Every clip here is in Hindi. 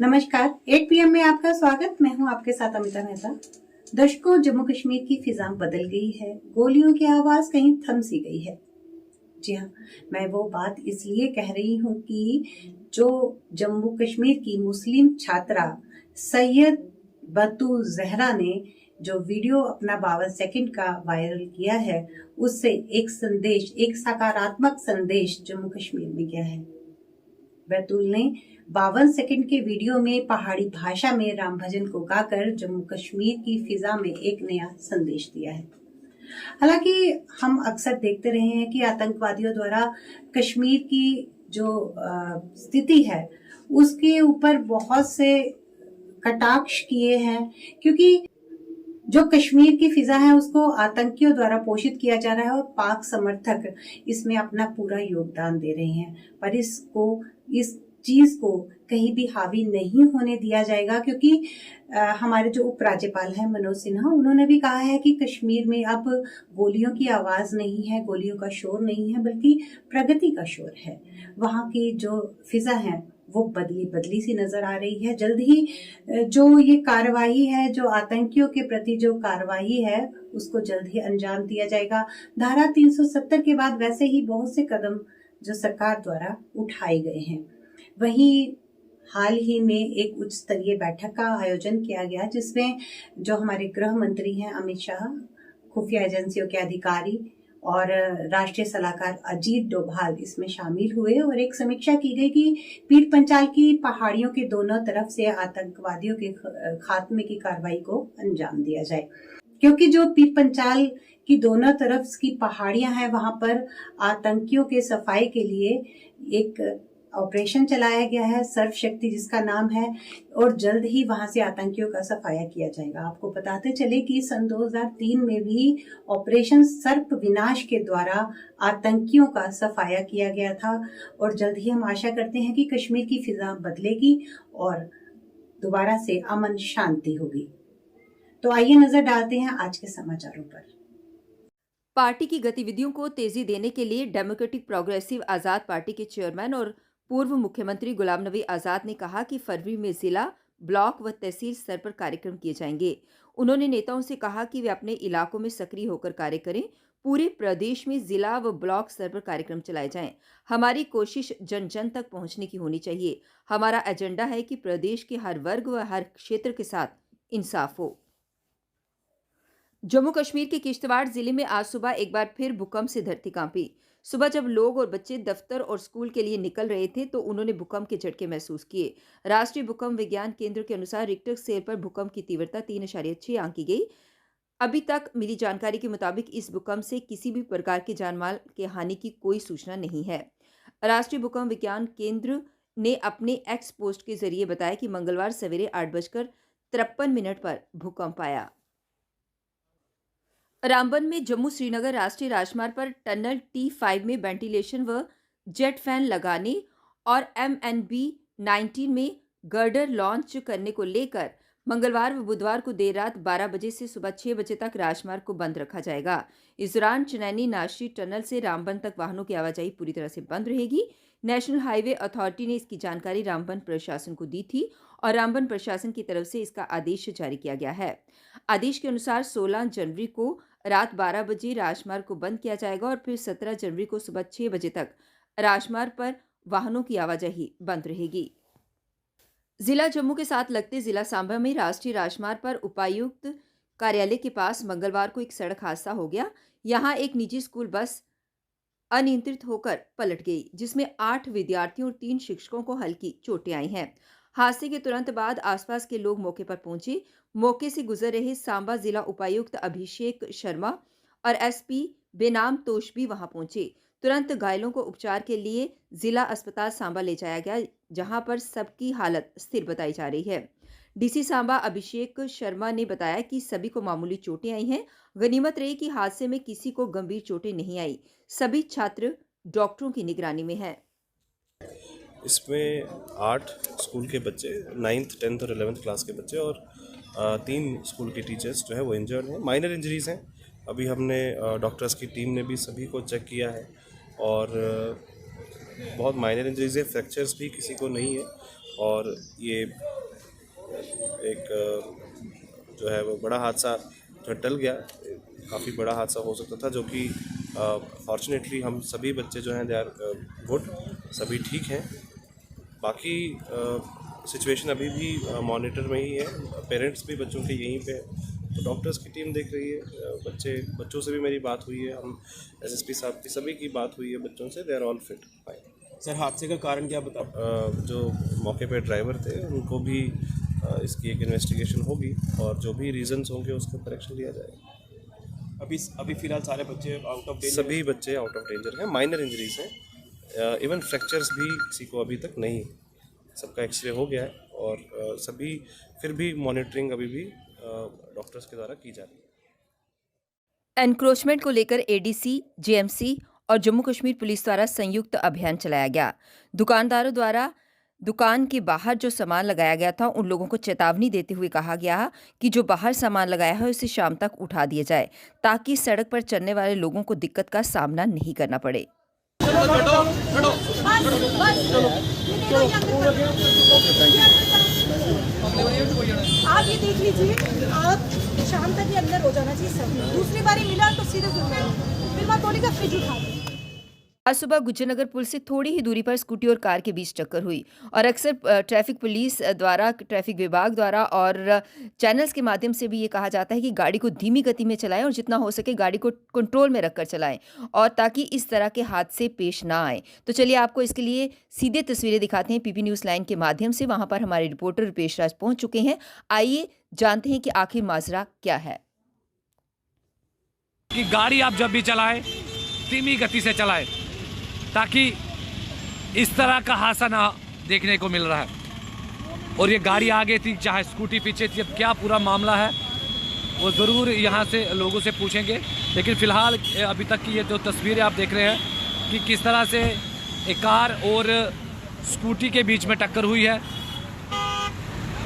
नमस्कार, 8 पीएम में आपका स्वागत। मैं हूं आपके साथ अमिता मेहता। दशकों जम्मू कश्मीर की फिजा बदल गई है, गोलियों की आवाज कहीं थम सी गई है। जी हाँ, मैं वो बात इसलिए कह रही हूँ कि जो जम्मू कश्मीर की मुस्लिम छात्रा सैयद बतूल जहरा ने जो वीडियो अपना 52 सेकंड का वायरल किया है, उससे एक संदेश, एक सकारात्मक संदेश जम्मू कश्मीर में गया है। बैतूल ने 52 सेकंड के वीडियो में पहाड़ी भाषा में राम भजन को गाकर जम्मू कश्मीर की फिजा में एक नया संदेश दिया है। हालांकि हम अक्सर देखते रहे हैं कि आतंकवादियों द्वारा कश्मीर की जो स्थिति है उसके ऊपर बहुत से कटाक्ष किए हैं, क्योंकि जो कश्मीर की फिजा है उसको आतंकियों द्वारा पोषित किया जा रहा है और पाक समर्थक इसमें अपना पूरा योगदान दे रहे हैं। पर इस चीज को कहीं भी हावी नहीं होने दिया जाएगा, क्योंकि हमारे जो उपराज्यपाल हैं मनोज सिन्हा, उन्होंने भी कहा है कि कश्मीर में अब गोलियों की आवाज नहीं है, गोलियों का शोर नहीं है, बल्कि प्रगति का शोर है। वहां की जो फिजा है वो बदली सी नजर आ रही है। जल्द ही जो ये कार्रवाई है, जो आतंकियों के प्रति जो कार्रवाई है, उसको जल्द ही अंजाम दिया जाएगा। धारा 370 के बाद वैसे ही बहुत से कदम जो सरकार द्वारा उठाए गए हैं। वहीं हाल ही में एक उच्च स्तरीय बैठक का आयोजन किया गया, जिसमें जो हमारे गृह मंत्री हैं अमित शाह, खुफिया एजेंसियों के अधिकारी और राष्ट्रीय सलाहकार अजीत डोभाल इसमें शामिल हुए और एक समीक्षा की गई कि पीर पंचाल की पहाड़ियों के दोनों तरफ से आतंकवादियों के खात्मे की कार्रवाई को अंजाम दिया जाए। क्योंकि जो पीर पंचाल की दोनों तरफ की पहाड़ियां हैं, वहां पर आतंकियों के सफाई के लिए एक ऑपरेशन चलाया गया है, सर्व शक्ति जिसका नाम है, और जल्द ही वहां से आतंकियों का सफाया किया जाएगा। आपको बताते चले कि सन 2003 में भी ऑपरेशन सर्प विनाश के द्वारा आतंकियों का सफाया किया गया था और जल्द ही हम आशा करते हैं कि कश्मीर की फिजा बदलेगी और दोबारा से अमन शांति होगी। तो आइए नजर डालते हैं आज के समाचारों पर। पार्टी की गतिविधियों को तेजी देने के लिए डेमोक्रेटिक प्रोग्रेसिव आजाद पार्टी के चेयरमैन और पूर्व मुख्यमंत्री गुलाम नबी आजाद ने कहा कि फरवरी में जिला, ब्लॉक व तहसील स्तर पर कार्यक्रम किए जाएंगे। उन्होंने नेताओं से कहा कि वे अपने इलाकों में सक्रिय होकर कार्य करें। पूरे प्रदेश में जिला व ब्लॉक स्तर पर कार्यक्रम चलाए जाएं। हमारी कोशिश जन जन तक पहुंचने की होनी चाहिए। हमारा एजेंडा है कि प्रदेश के हर वर्ग व हर क्षेत्र के साथ इंसाफ हो। जम्मू कश्मीर के किश्तवाड़ जिले में आज सुबह एक बार फिर भूकंप से धरती कांपी। सुबह जब लोग और बच्चे दफ्तर और स्कूल के लिए निकल रहे थे तो उन्होंने भूकंप के झटके महसूस किए। राष्ट्रीय भूकंप विज्ञान केंद्र के अनुसार रिक्टर स्केल पर भूकंप की तीव्रता 3.6 आंकी गई। अभी तक मिली जानकारी के मुताबिक इस भूकंप से किसी भी प्रकार के जानमाल के हानि की कोई सूचना नहीं है। राष्ट्रीय भूकंप विज्ञान केंद्र ने अपने एक्स पोस्ट के जरिए बताया कि मंगलवार सवेरे 8:53 पर भूकंप आया। रामबन में जम्मू श्रीनगर राष्ट्रीय राजमार्ग पर टनल T5 में वेंटिलेशन व जेट फैन लगाने और MNB 19 में गर्डर लॉन्च करने को लेकर मंगलवार व बुधवार को देर रात 12 बजे से सुबह 6 बजे तक राजमार्ग को बंद रखा जाएगा। इस दौरान चनैनी नाशी टनल से रामबन तक वाहनों की आवाजाही पूरी तरह से बंद रहेगी। नेशनल हाईवे अथॉरिटी ने इसकी जानकारी रामबन प्रशासन को दी थी और रामबन प्रशासन की तरफ से इसका आदेश जारी किया गया है। आदेश के अनुसार 16 जनवरी को रात 12 बजे राजमार्ग को बंद किया जाएगा और फिर 17 जनवरी को सुबह 6 बजे तक राजमार्ग पर वाहनों की आवाजाही बंद रहेगी। जिला जम्मू के साथ लगते जिला सांबा में राष्ट्रीय राजमार्ग पर उपायुक्त कार्यालय के पास मंगलवार को एक सड़क हादसा हो गया। यहां एक निजी स्कूल बस अनियंत्रित होकर पलट गई, जिसमें 8 विद्यार्थियों और 3 शिक्षकों को हल्की चोटें आई हैं। हादसे के तुरंत बाद आसपास के लोग मौके पर पहुंचे। मौके से गुजर रहे सांबा जिला उपायुक्त अभिषेक शर्मा और SP बेनाम तोश भी वहां पहुंचे। तुरंत घायलों को उपचार के लिए जिला अस्पताल सांबा ले जाया गया, जहां पर सबकी हालत स्थिर बताई जा रही है। DC सांबा अभिषेक शर्मा ने बताया कि सभी को मामूली चोटें आई हैं। गनीमत रही कि हादसे में किसी को गंभीर चोटें नहीं आई। सभी छात्र डॉक्टरों की निगरानी में हैं। इसमें 8 स्कूल के बच्चे, 9th 10th और 11th क्लास के बच्चे और 3 स्कूल के टीचर्स जो है वो इंजर्ड हैं। माइनर इंजरीज़ हैं। अभी हमने डॉक्टर्स की टीम ने भी सभी को चेक किया है और बहुत माइनर इंजरीज़ है, फ्रैक्चर्स भी किसी को नहीं है और ये एक जो है वो बड़ा हादसा जो टल गया। काफ़ी बड़ा हादसा हो सकता था, जो कि फॉर्चुनेटली हम सभी बच्चे जो हैं दे आर गुड, सभी ठीक हैं। बाकी सिचुएशन अभी भी मॉनिटर में ही है, पेरेंट्स भी बच्चों के यहीं पे हैं, तो डॉक्टर्स की टीम देख रही है। बच्चों से भी मेरी बात हुई है, हम एसएसपी साहब की सभी की बात हुई है बच्चों से, they are all fit fine. Sir हादसे का कारण क्या बताओ? जो मौके पे ड्राइवर थे उनको भी इसकी एक इन्वेस्टिगेशन होगी और जो भी रीजंस होंगे उसका करेक्शन लिया जाएगा। अभी फिलहाल सारे बच्चे आउट ऑफ डेंजर? सभी बच्चे आउट ऑफ डेंजर हैं, माइनर इंजरीज हैं, इवन फ्रैक्चर्स भी किसी को अभी तक नहीं, सबका एक्सरे हो गया है और सभी फिर भी मॉनिटरिंग अभी भी डॉक्टर्स के द्वारा की जा रही है। एनक्रोचमेंट को लेकर एडीसी, जेएमसी और जम्मू कश्मीर पुलिस द्वारा संयुक्त अभियान चलाया गया। दुकानदारों द्वारा दुकान के बाहर जो सामान लगाया गया था उन लोगों को चेतावनी देते हुए कहा गया कि जो बाहर सामान लगाया है उसे शाम तक उठा दिया जाए, ताकि सड़क पर चलने वाले लोगों को दिक्कत का सामना नहीं करना पड़े। आप ये देख लीजिए, आप शाम तक ये अंदर हो जाना चाहिए सब। दूसरी बारी मिला तो सीधे फिर मैं तोली का फ्रिज उठा दूँ। आज सुबह गुज्जरनगर पुल से थोड़ी ही दूरी पर स्कूटी और कार के बीच टक्कर हुई और अक्सर ट्रैफिक पुलिस द्वारा, ट्रैफिक विभाग द्वारा और चैनल्स के माध्यम से भी ये कहा जाता है कि गाड़ी को धीमी गति में चलाएं और जितना हो सके गाड़ी को कंट्रोल में रखकर चलाएं, और ताकि इस तरह के हादसे पेश ना आए। तो चलिए आपको इसके लिए सीधे तस्वीरें दिखाते हैं पीपी न्यूज़ लाइन के माध्यम से। वहां पर हमारे रिपोर्टर रुपेश राज पहुंच चुके हैं। आइए जानते हैं कि आखिर माजरा क्या है। कि गाड़ी आप जब भी चलाएं धीमी गति से चलाएं, ताकि इस तरह का हादसा ना देखने को मिल रहा है। और ये गाड़ी आगे थी, चाहे स्कूटी पीछे थी, अब क्या पूरा मामला है वो ज़रूर यहाँ से लोगों से पूछेंगे। लेकिन फ़िलहाल अभी तक की ये जो तस्वीरें आप देख रहे हैं कि किस तरह से एक कार और स्कूटी के बीच में टक्कर हुई है।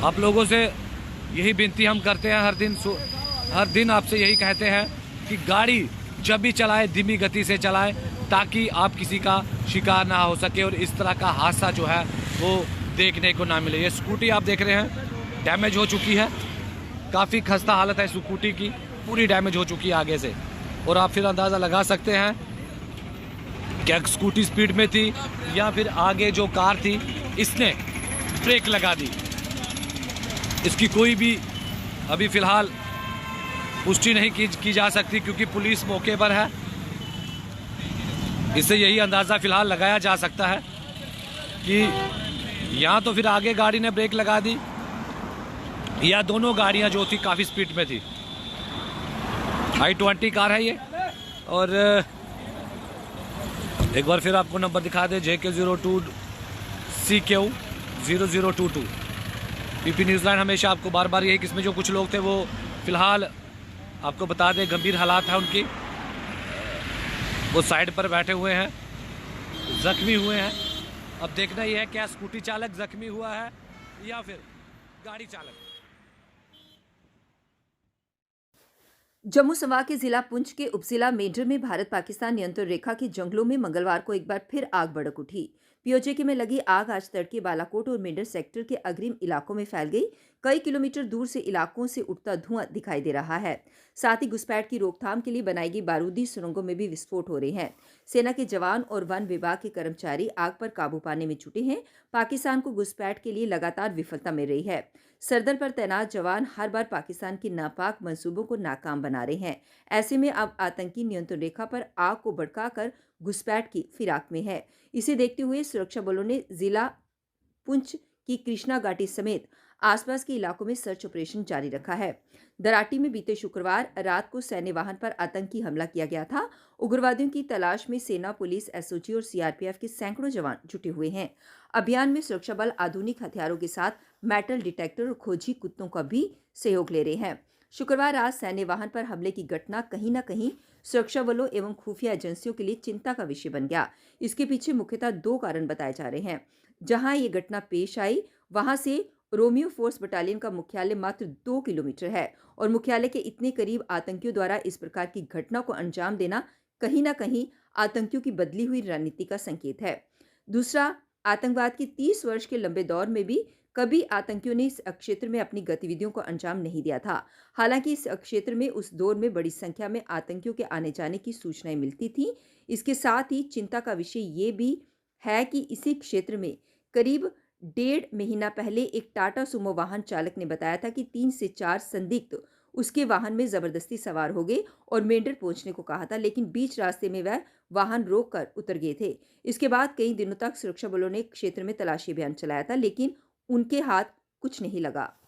आप लोगों से यही विनती हम करते हैं, हर दिन आपसे यही कहते हैं कि गाड़ी जब भी चलाए धीमी गति से चलाएं, ताकि आप किसी का शिकार ना हो सके और इस तरह का हादसा जो है वो देखने को ना मिले। ये स्कूटी आप देख रहे हैं डैमेज हो चुकी है, काफ़ी खस्ता हालत है स्कूटी की, पूरी डैमेज हो चुकी है आगे से। और आप फिर अंदाज़ा लगा सकते हैं क्या स्कूटी स्पीड में थी या फिर आगे जो कार थी इसने ब्रेक लगा दी। इसकी कोई भी अभी फ़िलहाल पुष्टि नहीं की जा सकती, क्योंकि पुलिस मौके पर है। इससे यही अंदाज़ा फ़िलहाल लगाया जा सकता है कि या तो फिर आगे गाड़ी ने ब्रेक लगा दी या दोनों गाड़ियां जो थी काफ़ी स्पीड में थी। i20 कार है ये। और एक बार फिर आपको नंबर दिखा दे, JK02 CQ 0022। PP news line हमेशा आपको बार बार यही, किस्में जो कुछ लोग थे वो फ़िलहाल आपको बता दें गंभीर हालात है उनकी, वो साइड पर बैठे हुए हैं, जख्मी हुए हैं। अब देखना ही है क्या स्कूटी चालक जख्मी हुआ है या फिर गाड़ी चालक। जम्मू संभाग के जिला पुंछ के उपजिला मेंढर में भारत पाकिस्तान नियंत्रण रेखा के जंगलों में मंगलवार को एक बार फिर आग भड़क उठी। पीओजेके में लगी आग आज तड़के बालाकोट और मेंढर सेक्टर के अग्रिम इलाकों में फैल गई। कई किलोमीटर दूर से इलाकों से उठता धुआं दिखाई दे रहा है। साथ ही घुसपैठ की रोकथाम के लिए बनाई गई बारूदी सुरंगों में भी विस्फोट हो रहे हैं। सेना के जवान और वन विभाग के कर्मचारी आग पर काबू पाने में जुटे हैं। पाकिस्तान को घुसपैठ के लिए लगातार विफलता मिल रही है। सरदल पर तैनात जवान हर बार पाकिस्तान के नापाक मंसूबों को नाकाम बना रहे हैं। ऐसे में अब आतंकी नियंत्रण रेखा पर आग को भड़काकर घुसपैठ की फिराक में है। इसे देखते हुए सुरक्षा बलों ने जिला पुंछ की कृष्णा घाटी समेत आसपास के इलाकों में सर्च ऑपरेशन जारी रखा है। दराटी में बीते शुक्रवार रात को सैन्य वाहन पर आतंकी हमला किया गया था। उग्रवादियों की तलाश में सेना, पुलिस, एसओजी और सीआरपीएफ के सैकड़ों जवान जुटे हुए हैं। अभियान में सुरक्षा बल आधुनिक हथियारों के साथ मेटल डिटेक्टर और खोजी कुत्तों का भी सहयोग ले रहे हैं। शुक्रवार रात सैन्य वाहन पर हमले की घटना कहीं न कहीं सुरक्षा बलों एवं खुफिया एजेंसियों के लिए चिंता का विषय बन गया। इसके पीछे मुख्यतः दो कारण बताए जा रहे हैं। जहां ये घटना पेश आई वहां से रोमियो फोर्स बटालियन का मुख्यालय मात्र 2 किलोमीटर है और मुख्यालय के इतने करीब आतंकियों द्वारा इस प्रकार की घटना को अंजाम देना कहीं न कहीं आतंकियों की बदली हुई रणनीति का संकेत है। दूसरा, आतंकवाद के 30 वर्ष के लंबे दौर में भी कभी आतंकियों ने इस क्षेत्र में अपनी गतिविधियों को अंजाम नहीं दिया था। हालांकि इस क्षेत्र में उस दौर में बड़ी संख्या में आतंकियों के आने जाने की सूचनाएं मिलती थीं। इसके साथ ही चिंता का विषय ये भी है कि इसी क्षेत्र में करीब 1.5 महीना पहले एक टाटा सुमो वाहन चालक ने बताया था कि 3 से 4 संदिग्ध उसके वाहन में जबरदस्ती सवार हो गए और मेंढर पहुंचने को कहा था, लेकिन बीच रास्ते में वह वाहन रोककर उतर गए थे। इसके बाद कई दिनों तक सुरक्षा बलों ने क्षेत्र में तलाशी अभियान चलाया था, लेकिन उनके हाथ कुछ नहीं लगा।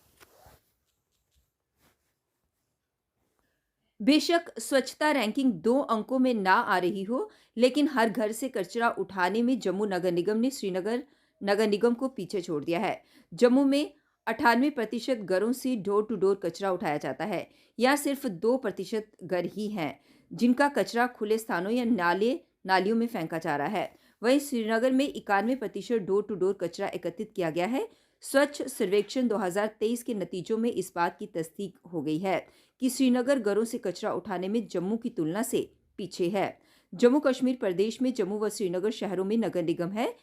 बेशक स्वच्छता रैंकिंग 2 अंकों में ना आ रही हो, लेकिन हर घर से कचरा उठाने में जम्मू नगर निगम ने श्रीनगर नगर निगम को पीछे छोड़ दिया है। जम्मू में 98% घरों से डोर टू डोर कचरा उठाया जाता है। यहाँ सिर्फ 2% घर ही हैं जिनका कचरा खुले स्थानों या नालियों में फेंका जा रहा है। वहीं श्रीनगर में 91% डोर टू डोर कचरा एकत्रित किया गया है। स्वच्छ सर्वेक्षण 2023 के नतीजों में इस बात की तस्दीक हो गई है कि श्रीनगर घरों से कचरा उठाने में जम्मू की तुलना से पीछे है। जम्मू कश्मीर प्रदेश में जम्मू व श्रीनगर शहरों में नगर निगम है।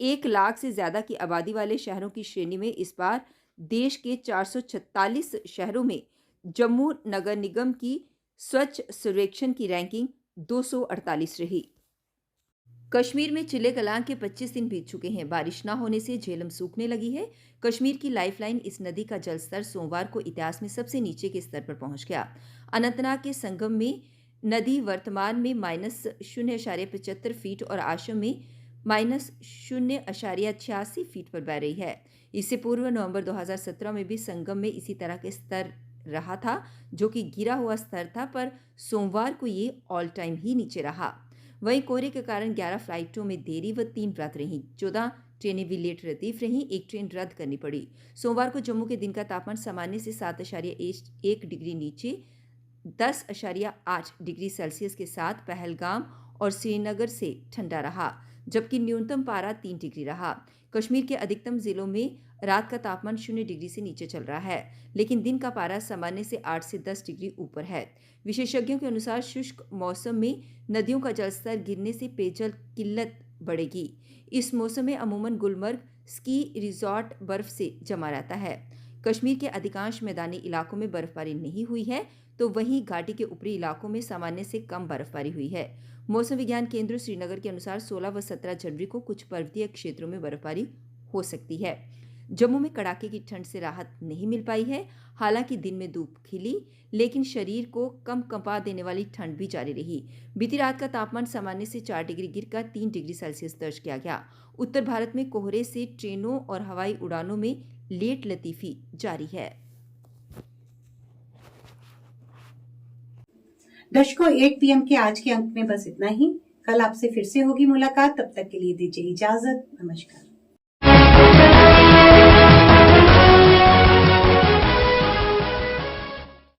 1 लाख से ज्यादा की आबादी वाले शहरों की श्रेणी में इस बार देश के 446 शहरों में जम्मू नगर निगम की स्वच्छ सर्वेक्षण की रैंकिंग 248 रही। कश्मीर में चिले कलां के 25 दिन बीत चुके हैं। बारिश न होने से झेलम सूखने लगी है। कश्मीर की लाइफलाइन इस नदी का जलस्तर सोमवार को इतिहास में सबसे नीचे के स्तर पर पहुंच गया। अनंतनाग के संगम में नदी वर्तमान में -0.75 फीट और आशम में -0.86 फीट पर बह रही है। इससे पूर्व नवंबर 2017 में भी संगम में इसी तरह के स्तर रहा था, जो कि गिरा हुआ स्तर था, पर सोमवार को ये ऑल टाइम ही नीचे रहा। वहीं कोहरे के कारण 11 फ्लाइटों में देरी व 3 रद्द रहीं। 14 ट्रेनें भी लेट रतीफ रहीं। 1 ट्रेन रद्द करनी पड़ी। सोमवार को जम्मू के दिन का तापमान सामान्य से 7.1 डिग्री नीचे 10.8 डिग्री सेल्सियस के साथ पहलगाम और श्रीनगर से ठंडा रहा, जबकि न्यूनतम पारा 3 डिग्री रहा। कश्मीर के अधिकतम जिलों में रात का तापमान 0 डिग्री से नीचे चल रहा है, लेकिन दिन का पारा सामान्य से 8 से 10 डिग्री ऊपर है। विशेषज्ञों के अनुसार शुष्क मौसम में नदियों का जलस्तर गिरने से पेयजल किल्लत बढ़ेगी। इस मौसम में अमूमन गुलमर्ग स्की रिजॉर्ट बर्फ से जमा रहता है। कश्मीर के अधिकांश मैदानी इलाकों में बर्फबारी नहीं हुई है, तो वहीं घाटी के ऊपरी इलाकों में सामान्य से कम बर्फबारी हुई है। मौसम विज्ञान केंद्र श्रीनगर के अनुसार 16 व 17 जनवरी को कुछ पर्वतीय क्षेत्रों में बर्फबारी हो सकती है। जम्मू में कड़ाके की ठंड से राहत नहीं मिल पाई है। हालांकि दिन में धूप खिली, लेकिन शरीर को कंपा देने वाली ठंड भी जारी रही। बीती रात का तापमान सामान्य से 4 डिग्री गिरकर 3 डिग्री सेल्सियस दर्ज किया गया। उत्तर भारत में कोहरे से ट्रेनों और हवाई उड़ानों में लेट लतीफी जारी है। दर्शकों, 8 PM के आज के अंक में बस इतना ही। कल आपसे फिर से होगी मुलाकात। तब तक के लिए दीजिए इजाजत। नमस्कार।